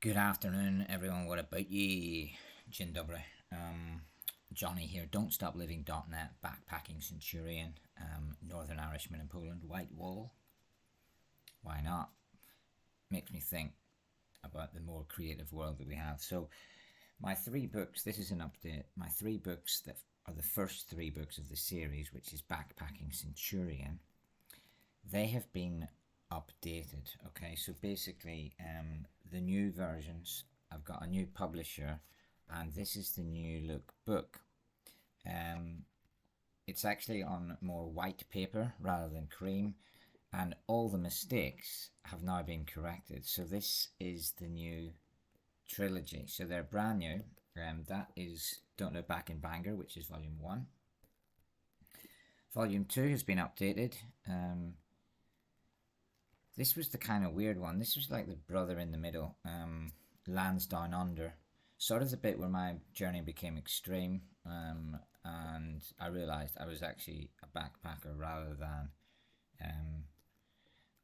Good afternoon, everyone. What about ye? Dzień dobry. Johnny here. Don't Stop Living.net, Backpacking Centurion, Northern Irishman in Poland, White Wall. Why not? Makes me think about the more creative world that we have. So, my three books, this is an update. My three books that are the first three books of the series, which is Backpacking Centurion, they have been updated. Okay, so basically, the new versions, I've got a new publisher, and this is the new look book. It's actually on more white paper rather than cream, and all the mistakes have now been corrected. So this is the new trilogy. So they're brand new. That is Don't Look Back in Bangor, which is volume 1. Volume 2 has been updated. This was the kind of weird one. This was like the brother in the middle. Lands Down Under. Sort of the bit where my journey became extreme, and I realised I was actually a backpacker rather than,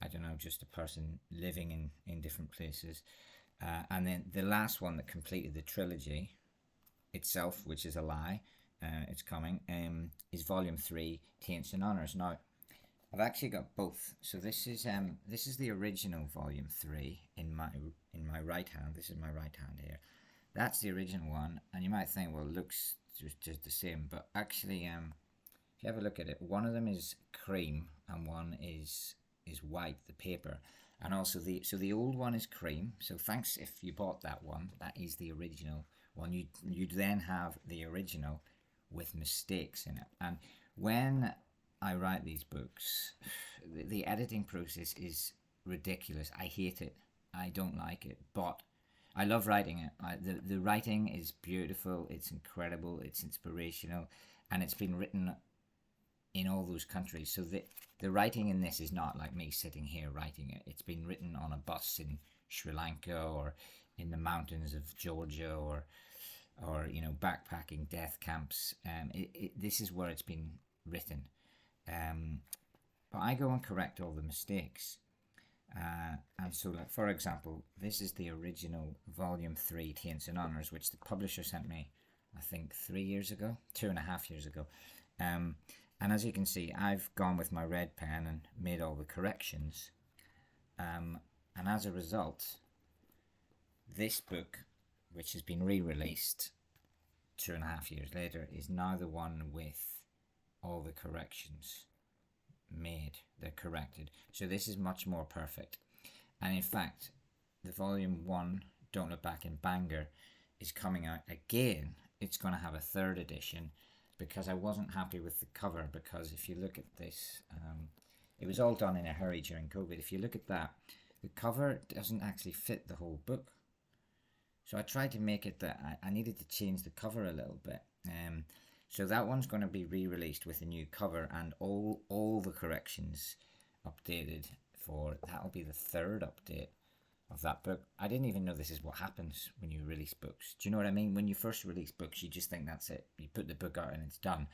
I don't know, just a person living in different places. And then the last one that completed the trilogy itself, which is a lie, it's coming, is Volume 3, Taints and Honours. Now, I've actually got both. So this is the original Volume 3 in my right hand. This is my right hand here. That's the original one, and you might think, well, it looks just the same, but actually, if you have a look at it, one of them is cream and one is white, the paper, and also the old one is cream. So thanks if you bought that one. That is the original one. You'd then have the original with mistakes in it, and when I write these books, the editing process is ridiculous. I hate it. I don't like it, but I love writing it. The writing is beautiful. It's incredible. It's inspirational, and it's been written in all those countries. So the writing in this is not like me sitting here writing it. It's been written on a bus in Sri Lanka or in the mountains of Georgia or backpacking death camps. This is where it's been written. But I go and correct all the mistakes. And so, like, for example, this is the original Volume 3, Taints and Honours, which the publisher sent me, I think, 3 years ago, 2.5 years ago. And as you can see, I've gone with my red pen and made all the corrections. And as a result, this book, which has been re-released 2.5 years later, is now the one with all the corrections made. They're corrected. So this is much more perfect. And in fact, the Volume 1, Don't Look Back in Bangor, is coming out again. It's going to have a third edition because I wasn't happy with the cover, because if you look at this, it was all done in a hurry during COVID. If you look at that, the cover doesn't actually fit the whole book. So I tried to make it that I needed to change the cover a little bit. So that one's going to be re-released with a new cover and all the corrections updated for, that'll be the third update of that book. I didn't even know this is what happens when you release books. Do you know what I mean? When you first release books, you just think that's it. You put the book out and it's done.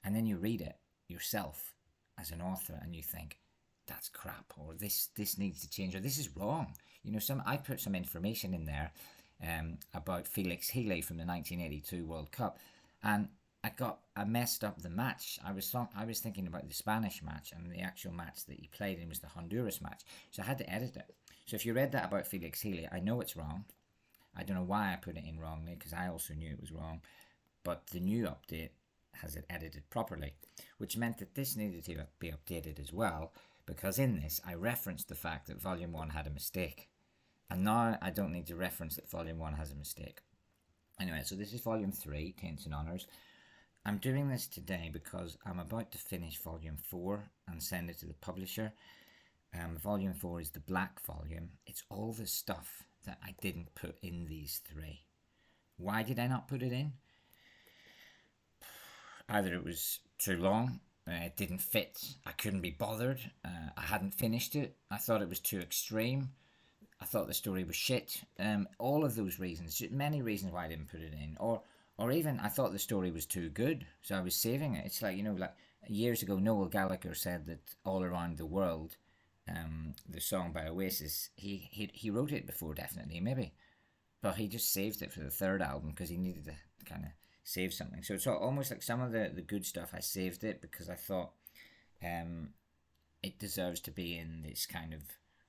And then you read it yourself as an author and you think, that's crap, or this needs to change, or this is wrong. I put some information in there about Felix Healy from the 1982 World Cup, and I messed up the match. I was thinking about the Spanish match, and the actual match that he played in was the Honduras match. So I had to edit it. So if you read that about Felix Healy, I know it's wrong. I don't know why I put it in wrongly, because I also knew it was wrong. But the new update has it edited properly, which meant that this needed to be updated as well, because in this I referenced the fact that Volume 1 had a mistake. And now I don't need to reference that Volume 1 has a mistake. Anyway, so this is Volume 3, Taints and Honours. I'm doing this today because I'm about to finish Volume 4 and send it to the publisher. Volume 4 is the black volume. It's all the stuff that I didn't put in these three. Why did I not put it in? Either it was too long, it didn't fit, I couldn't be bothered, I hadn't finished it, I thought it was too extreme, I thought the story was shit. All of those reasons, many reasons why I didn't put it in, or even I thought the story was too good, so I was saving it. It's like, like years ago, Noel Gallagher said that All Around the World, the song by Oasis, he wrote it before, definitely, maybe. but he just saved it for the third album because he needed to kind of save something. So it's almost like some of the good stuff, I saved it because I thought it deserves to be in this kind of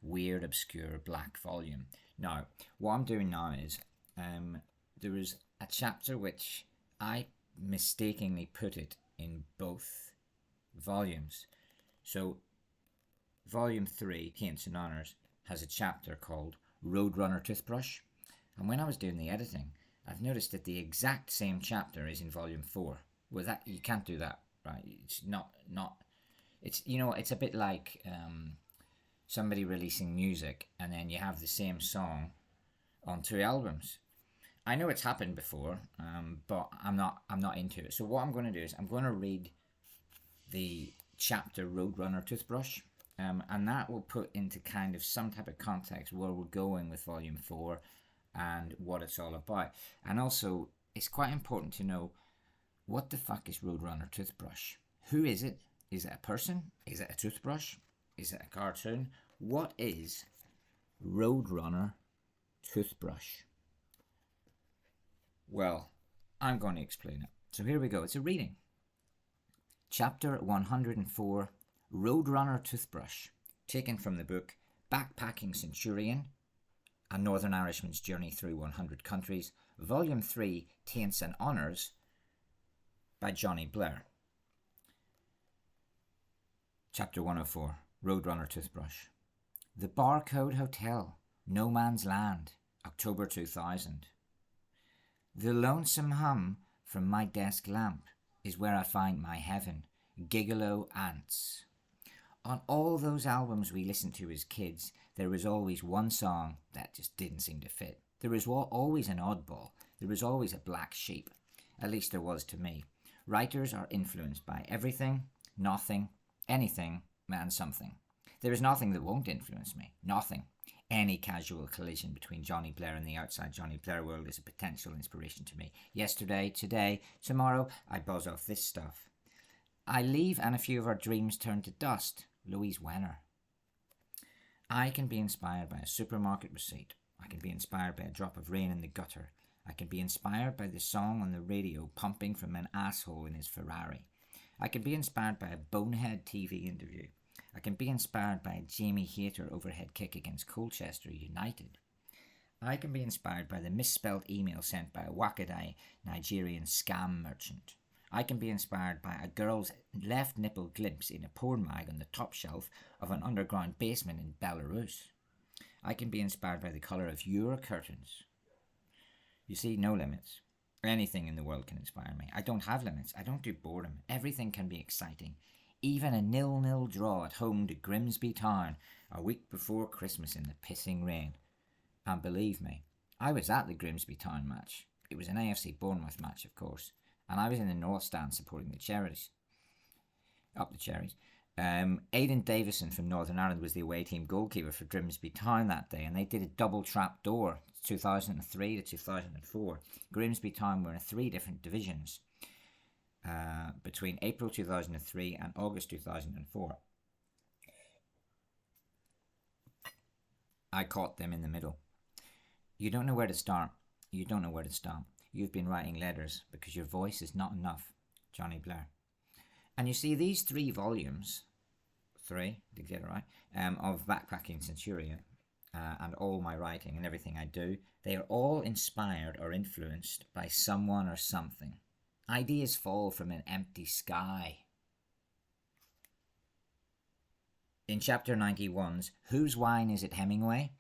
weird, obscure black volume. Now, what I'm doing now is there is a chapter which I mistakenly put it in both volumes. So, volume 3, Hints and Honours, has a chapter called Roadrunner Toothbrush. And when I was doing the editing, I've noticed that the exact same chapter is in volume 4. Well, that you can't do that, right? It's not. It's, you know, it's a bit like somebody releasing music and then you have the same song on 2 albums. I know it's happened before, but I'm not into it. So what I'm going to do is I'm going to read the chapter Roadrunner Toothbrush, and that will put into kind of some type of context where we're going with volume 4 and what it's all about. And also, it's quite important to know, what the fuck is Roadrunner Toothbrush? Who is it? Is it a person? Is it a toothbrush? Is it a cartoon? What is Roadrunner Toothbrush? Well, I'm going to explain it. So here we go. It's a reading. Chapter 104, Roadrunner Toothbrush, taken from the book Backpacking Centurion, A Northern Irishman's Journey Through 100 Countries, Volume 3, Taints and Honours, by Johnny Blair. Chapter 104, Roadrunner Toothbrush. The Barcode Hotel, No Man's Land, October 2000. The lonesome hum from my desk lamp is where I find my heaven, gigolo ants. On all those albums we listened to as kids, there was always one song that just didn't seem to fit. There was always an oddball. There was always a black sheep. At least there was to me. Writers are influenced by everything, nothing, anything, and something. There is nothing that won't influence me. Nothing. Any casual collision between Johnny Blair and the outside Johnny Blair world is a potential inspiration to me. Yesterday, today, tomorrow, I buzz off this stuff. I leave and a few of our dreams turn to dust. Louise Wenner. I can be inspired by a supermarket receipt. I can be inspired by a drop of rain in the gutter. I can be inspired by the song on the radio pumping from an asshole in his Ferrari. I can be inspired by a bonehead TV interview. I can be inspired by a Jamie Hayter overhead kick against Colchester United. I can be inspired by the misspelled email sent by a wackaday Nigerian scam merchant. I can be inspired by a girl's left nipple glimpse in a porn mag on the top shelf of an underground basement in Belarus. I can be inspired by the colour of your curtains. You see, no limits. Anything in the world can inspire me. I don't have limits. I don't do boredom. Everything can be exciting. Even a 0-0 draw at home to Grimsby Town a week before Christmas in the pissing rain. And believe me, I was at the Grimsby Town match. It was an AFC Bournemouth match, of course. And I was in the North Stand supporting the Cherries. Up the Cherries. Aidan Davison from Northern Ireland was the away team goalkeeper for Grimsby Town that day, and they did a double trap door, 2003 to 2004. Grimsby Town were in 3 different divisions between April 2003 and August 2004. I caught them in the middle. You don't know where to start. You don't know where to stop. You've been writing letters because your voice is not enough. Johnny Blair. And you see, these 3 volumes, 3, did you get it right, of Backpacking Centurion, and all my writing and everything I do, they are all inspired or influenced by someone or something. Ideas fall from an empty sky. In chapter 91's Whose Wine Is It Hemingway?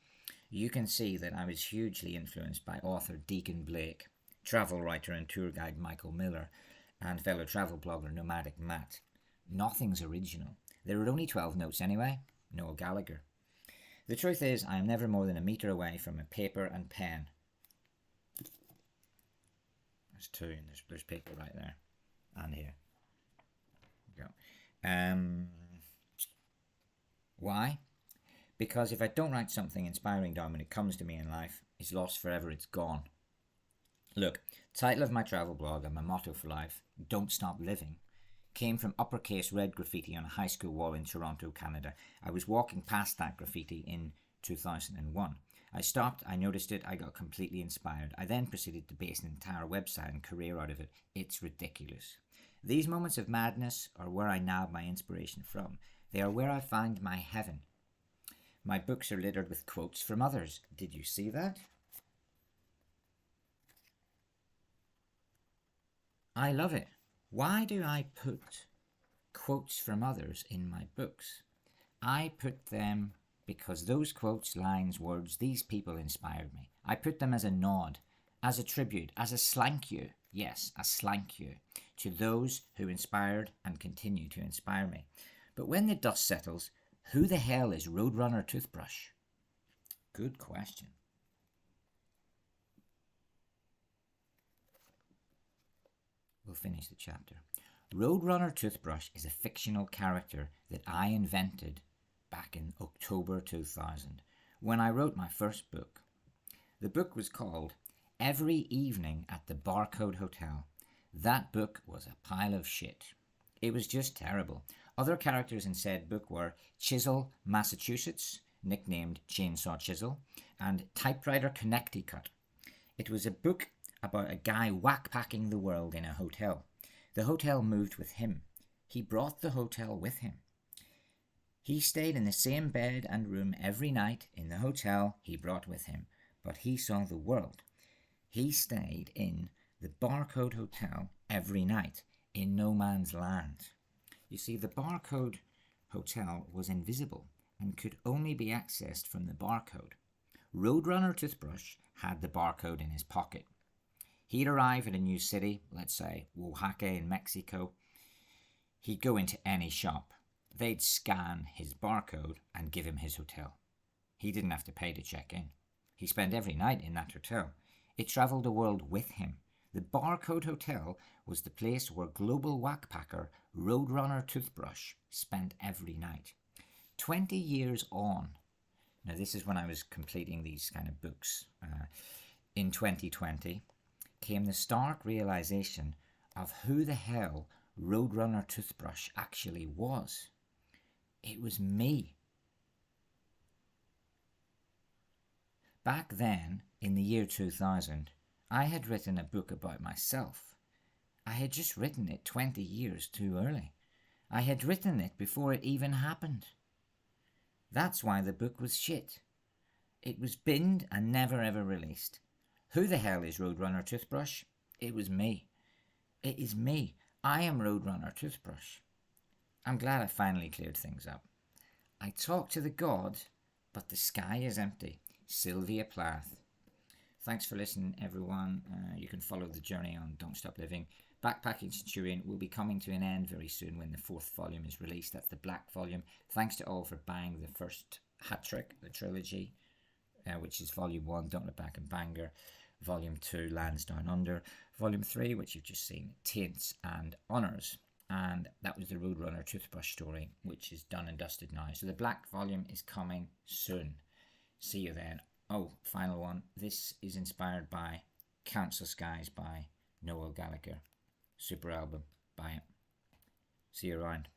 You can see that I was hugely influenced by author Deacon Blake, travel writer and tour guide Michael Miller, and fellow travel blogger Nomadic Matt. Nothing's original. There are only 12 notes anyway. Noel Gallagher. The truth is, I am never more than a metre away from a paper and pen. There's 2, and there's paper right there. And here. There we go. Why? Because if I don't write something inspiring down when it comes to me in life, it's lost forever, it's gone. Look, title of my travel blog and my motto for life, Don't Stop Living, came from uppercase red graffiti on a high school wall in Toronto, Canada. I was walking past that graffiti in 2001. I stopped, I noticed it, I got completely inspired. I then proceeded to base an entire website and career out of it. It's ridiculous. These moments of madness are where I nab my inspiration from. They are where I find my heaven. My books are littered with quotes from others. Did you see that? I love it. Why do I put quotes from others in my books? I put them because those quotes, lines, words, these people inspired me. I put them as a nod, as a tribute, as a slank you. Yes, a slank you to those who inspired and continue to inspire me. But when the dust settles, who the hell is Roadrunner Toothbrush? Good question. We'll finish the chapter. Roadrunner Toothbrush is a fictional character that I invented back in October 2000 when I wrote my first book. The book was called Every Evening at the Barcode Hotel. That book was a pile of shit. It was just terrible. Other characters in said book were Chisel, Massachusetts, nicknamed Chainsaw Chisel, and Typewriter Connecticut. It was a book about a guy whack-packing the world in a hotel. The hotel moved with him. He brought the hotel with him. He stayed in the same bed and room every night in the hotel he brought with him, but he saw the world. He stayed in the Barcode Hotel every night in no man's land. You see, the Barcode Hotel was invisible and could only be accessed from the barcode. Roadrunner Toothbrush had the barcode in his pocket. He'd arrive at a new city, let's say Oaxaca in Mexico. He'd go into any shop. They'd scan his barcode and give him his hotel. He didn't have to pay to check in. He spent every night in that hotel. It travelled the world with him. The Barcode Hotel was the place where global whackpacker Roadrunner Toothbrush spent every night. 20 years on, now this is when I was completing these kind of books, in 2020, came the stark realisation of who the hell Roadrunner Toothbrush actually was. It was me. Back then, in the year 2000, I had written a book about myself. I had just written it 20 years too early. I had written it before it even happened. That's why the book was shit. It was binned and never ever released. Who the hell is Roadrunner Toothbrush? It was me. It is me. I am Roadrunner Toothbrush. I'm glad I finally cleared things up. I talk to the god, but the sky is empty. Sylvia Plath. Thanks for listening, everyone. You can follow the journey on Don't Stop Living. Backpacking Centurion will be coming to an end very soon when the 4th volume is released. That's the black volume. Thanks to all for buying the first hat trick, the trilogy, which is volume 1, Don't Look Back and Banger. Volume 2, Lands Down Under. Volume 3, which you've just seen, Taints and Honours. And that was the Roadrunner Toothbrush story, which is done and dusted now. So the black volume is coming soon. See you then. Oh, final one. This is inspired by Council Skies by Noel Gallagher. Super album. Buy it. See you around.